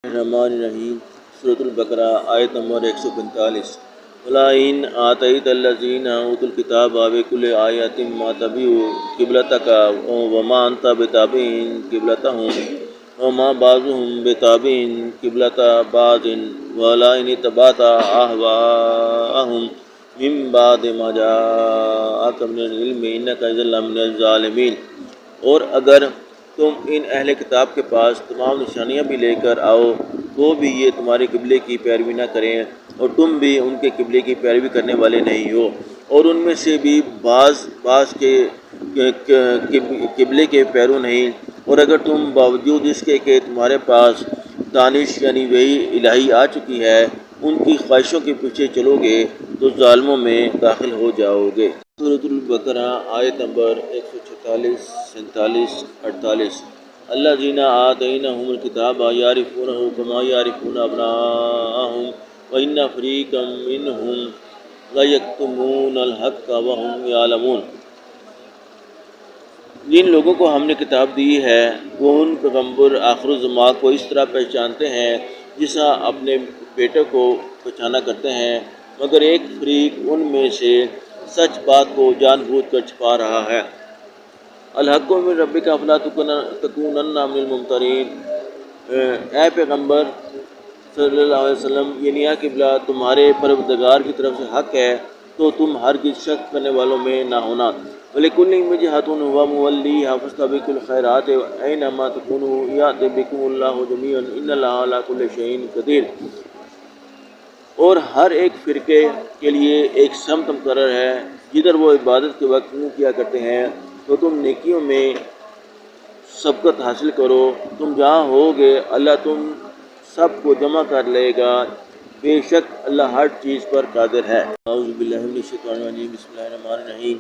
الرحمن الرحیم سورۃ البقرہ آیت نمبر 145 وَلَئِنْ آتَيْتَ الَّذِينَ أُوتُوا الْكِتَابَ بِكُلِّ آيَةٍ مَا تَبِعُوا قِبْلَتَكَ وَمَا أَنْتَ بِتَابِعٍ قِبْلَتَهُمْ وَمَا بَعْضُهُمْ بِتَابِعٍ قِبْلَةَ بَعْضٍ وَلَئِنِ اتَّبَعْتَ أَهْوَاءَهُمْ مِنْ بَعْدِ مَا جَاءَكَ مِنَ الْعِلْمِ إِنَّكَ إِذًا لَّمِنَ الظَّالِمِينَ۔ اور اگر تم ان اہل کتاب کے پاس تمام نشانیاں بھی لے کر آؤ تو بھی یہ تمہارے قبلے کی پیروی نہ کریں اور تم بھی ان کے قبلے کی پیروی کرنے والے نہیں ہو، اور ان میں سے بھی بعض کے قبلے کے پیرو نہیں۔ اور اگر تم باوجود اس کے کہ تمہارے پاس دانش یعنی وحی الہی آ چکی ہے ان کی خواہشوں کے پیچھے چلو گے تو ظالموں میں داخل ہو جاؤ گے۔ سورۃ البقرہ آیت نمبر 146 47 48 الذین آتیناہم الکتاب یعرفونہ کما یعرفون ابناءہم وان فریقا منہم لیکتمون الحق وہم یعلمون۔ جن لوگوں کو ہم نے کتاب دی ہے وہ ان پیغمبر آخر الزمان کو اس طرح پہچانتے ہیں جیسا اپنے بیٹے کو پہچانا کرتے ہیں، مگر ایک فریق ان میں سے سچ بات کو جان بوجھ کر چھپا رہا ہے۔ الحق من ربک فلا تکونن من الممترین۔ اے پیغمبر صلی اللہ علیہ وسلم، یہ نیا قبلہ تمہارے پروردگار کی طرف سے حق ہے تو تم ہرگز شک کرنے والوں میں نہ ہونا۔ وَلِكُلٍّ وِجْهَةٌ هُوَ مُوَلِّيهَا فَاسْتَبِقُوا الْخَيْرَاتِ أَيْنَمَا تَكُونُوا يَأْتِ بِكُمُ اللَّهُ جَمِيعًا إِنَّ اللَّهَ عَلَىٰ كُلِّ شَيْءٍ قدیر۔ اور ہر ایک فرقے کے لیے ایک سمت مقرر ہے جدھر وہ عبادت کے وقت منہ کیا کرتے ہیں، تو تم نیکیوں میں سبقت حاصل کرو۔ تم جہاں ہوگے اللہ تم سب کو جمع کر لے گا، بے شک اللہ ہر چیز پر قادر ہے۔ اعوذ باللہ من الشیطان الرجیم، بسم اللہ الرحمن الرحیم۔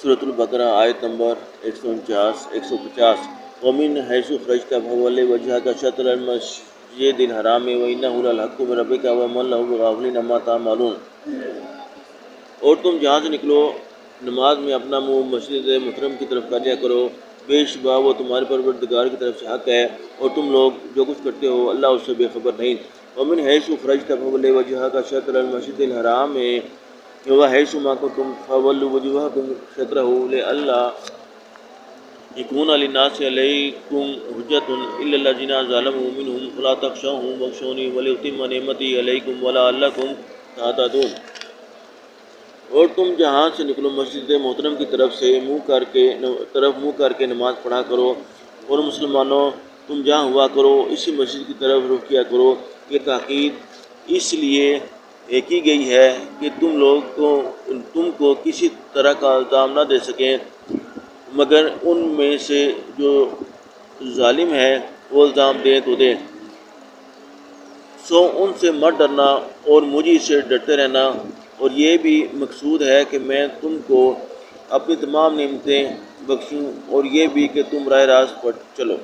سورۃ البقرہ آیت نمبر 149 150 وَمِنْ حَيْثُ خَرَجْتَ فَوَلِّ وَجْهَكَ شَطْرَ الْمَسْجِدِ الْحَرَامِ وَإِنَّهُ لَلْحَقُّ مِنْ رَبِّكَ وَمَا اللَّهُ بِغَافِلٍ عَمَّا تَعْمَلُونَ۔ اور تم جہاں سے نکلو نماز میں اپنا منہ مسجد محترم کی طرف کر لیا کرو، بے شبہ وہ تمہارے پروردگار کی طرف سے حق ہے، اور تم لوگ جو کچھ کرتے ہو اللہ اس سے بے خبر نہیں۔ وَمِنْ حَيْثُ خَرَجْتَ فَوَلِّ وَجْهَكَ شَطْرَ الْمَسْجِدِ الْحَرَامِ وَحَيْثُ مَا كُنْتُمْ فَوَلُّوا وُجُوهَكُمْ شَطْرَهُ لِئَلَّا يَكُونَ لِلنَّاسِ عَلَيْكُمْ حُجَّةٌ إِلَّا الَّذِينَ ظَلَمُوا مِنْهُمْ فَلَا تَخْشَوْهُمْ وَاخْشَوْنِي وَلِأُتِمَّ نِعْمَتِي عَلَيْكُمْ وَلَعَلَّكُمْ تَهْتَدُونَ۔ اور تم جہاں سے نکلو مسجد محترم کی طرف منہ کر کے نماز پڑھا کرو، اور مسلمانوں تم جہاں ہوا کرو اسی مسجد کی طرف رخ کیا کرو۔ یہ تاکید اس لیے کی گئی ہے کہ تم کو کسی طرح کا الزام نہ دے سکیں، مگر ان میں سے جو ظالم ہے وہ الزام دیں تو دیں، سو ان سے مت ڈرنا اور مجھے سے ڈرتے رہنا۔ اور یہ بھی مقصود ہے کہ میں تم کو اپنی تمام نعمتیں بخشوں، اور یہ بھی کہ تم راہ راست پر چلو۔